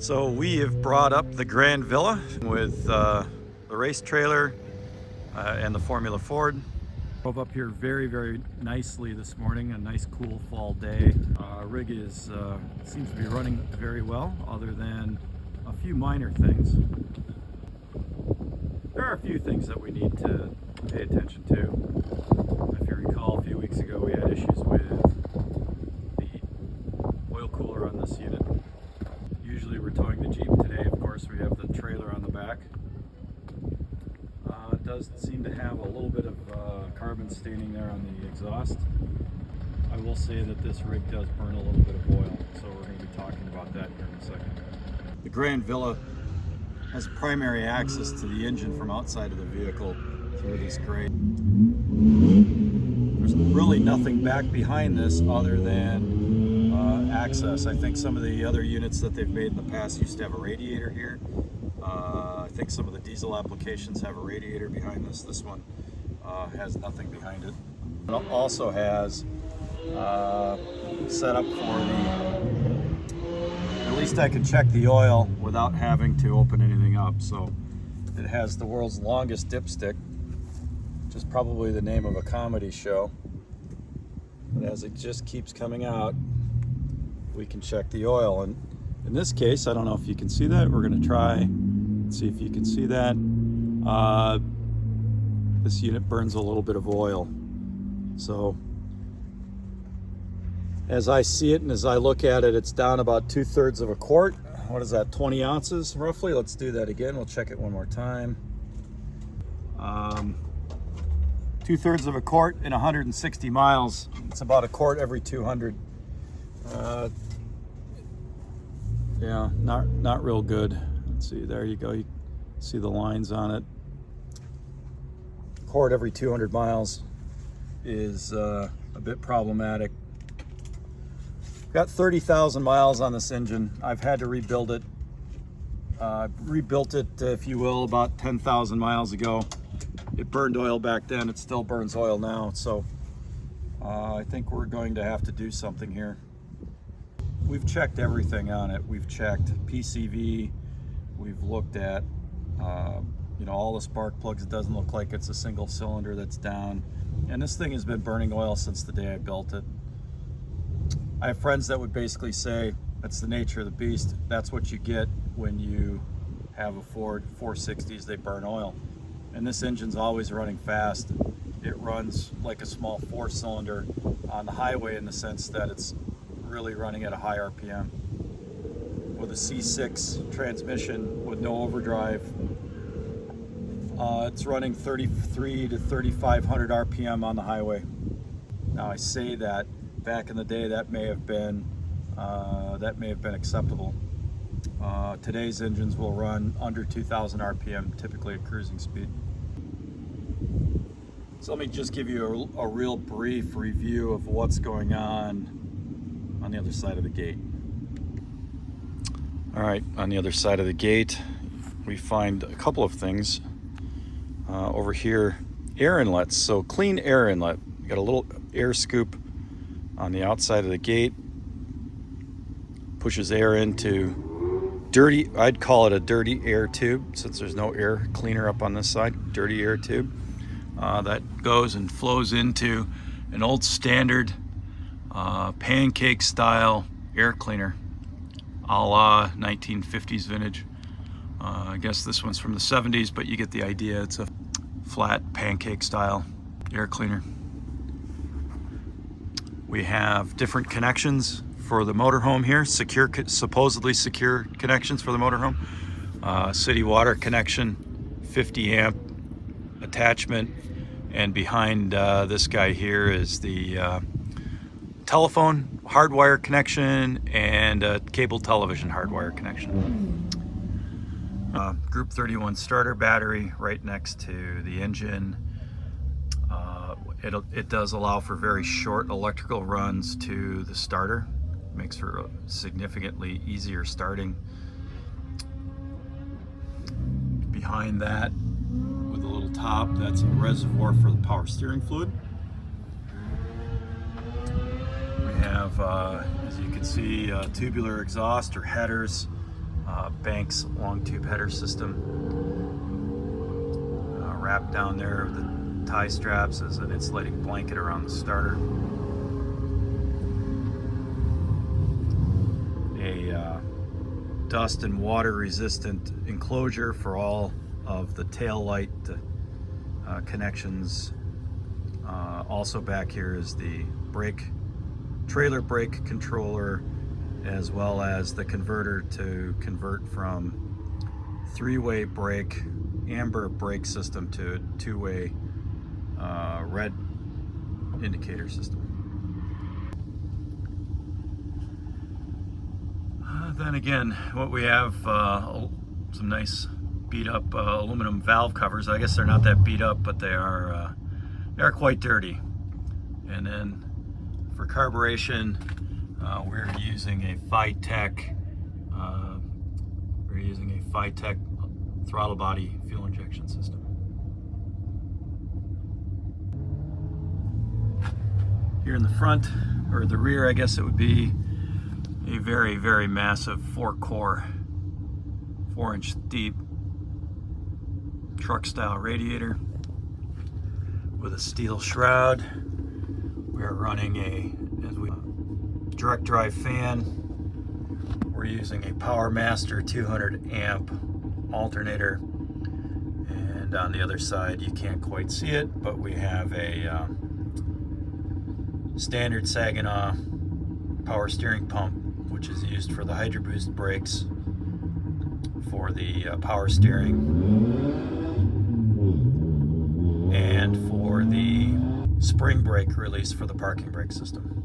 So we have brought up the Grand Villa with the race trailer and the Formula Ford. Drove up here very nicely this morning, a nice cool fall day. Rig is seems to be running very well, other than a few minor things. There are a few things that we need to pay attention to. If you recall, a few weeks ago we had issues with the oil cooler on this unit. Usually we're towing the Jeep. Today, of course, we have the trailer on the back. It does seem to have a little bit of carbon staining there on the exhaust. I will say that this rig does burn a little bit of oil, so we're going to be talking about that here in a second. The Grand Villa has primary access to the engine from outside of the vehicle through this grate. There's really nothing back behind this other than access. I think some of the other units that they've made in the past used to have a radiator here. I think some of the diesel applications have a radiator behind this. This one has nothing behind it. It also has set up for at least I can check the oil without having to open anything up. So it has the world's longest dipstick, which is probably the name of a comedy show. But as it just keeps coming out, we can check the oil. And in this case, I don't know if you can see that. We're going to try and see if you can see that. This unit burns a little bit of oil. So as I see it and as I look at it, it's down about 2/3 of a quart. What is that, 20 ounces roughly? Let's do that again. We'll check it one more time. 2/3 of a quart in 160 miles. It's about a quart every 200. Yeah, not real good. Let's see, there you go. You see the lines on it. Quart every 200 miles is a bit problematic. Got 30,000 miles on this engine. I've had to rebuild it. Rebuilt it, if you will, about 10,000 miles ago. It burned oil back then. It still burns oil now. So I think we're going to have to do something here. We've checked everything on it. We've checked PCV. We've looked at all the spark plugs. It doesn't look like it's a single cylinder that's down. And this thing has been burning oil since the day I built it. I have friends that would basically say that's the nature of the beast. That's what you get when you have a Ford 460s. They burn oil. And this engine's always running fast. It runs like a small 4-cylinder on the highway in the sense that it's really running at a high RPM. With a C6 transmission with no overdrive, it's running 33 to 3,500 RPM on the highway. Now I say that back in the day that may have been acceptable. Today's engines will run under 2,000 RPM, typically at cruising speed. So let me just give you a real brief review of what's going on the other side of the gate. All right, on the other side of the gate, we find a couple of things. Over here, air inlets. So clean air inlet. You got a little air scoop on the outside of the gate. Pushes air into dirty, I'd call it a dirty air tube, since there's no air cleaner up on this side. Dirty air tube. That goes and flows into an old standard pancake style air cleaner, a la 1950s vintage. I guess this one's from the 70s, but you get the idea. It's a flat pancake style air cleaner. We have different connections for the motorhome here, supposedly secure connections for the motorhome. City water connection, 50 amp attachment, and behind this guy here is the telephone hardwire connection and a cable television hardwire connection. Group 31 starter battery right next to the engine. It does allow for very short electrical runs to the starter. Makes for significantly easier starting. Behind that, with a little top, that's a reservoir for the power steering fluid. We have, as you can see, tubular exhaust or headers Banks long tube header system. Wrapped down there with the tie straps as an insulating blanket around the starter. A dust and water resistant enclosure for all of the tail light connections. Also back here is the trailer brake controller, as well as the converter to convert from three-way brake, amber brake system to a two-way red indicator system. Then again, what we have, some nice beat up aluminum valve covers. I guess they're not that beat up, but they are quite dirty. And then for carburation, we're using a Phytech throttle body fuel injection system. Here in the front, or the rear, I guess it would be, a very, very massive 4-core, 4-inch deep truck style radiator with a steel shroud. We are running a direct drive fan. We're using a PowerMaster 200 amp alternator, and on the other side you can't quite see it, but we have a standard Saginaw power steering pump, which is used for the Hydro Boost brakes for the power steering and for the spring brake release for the parking brake system.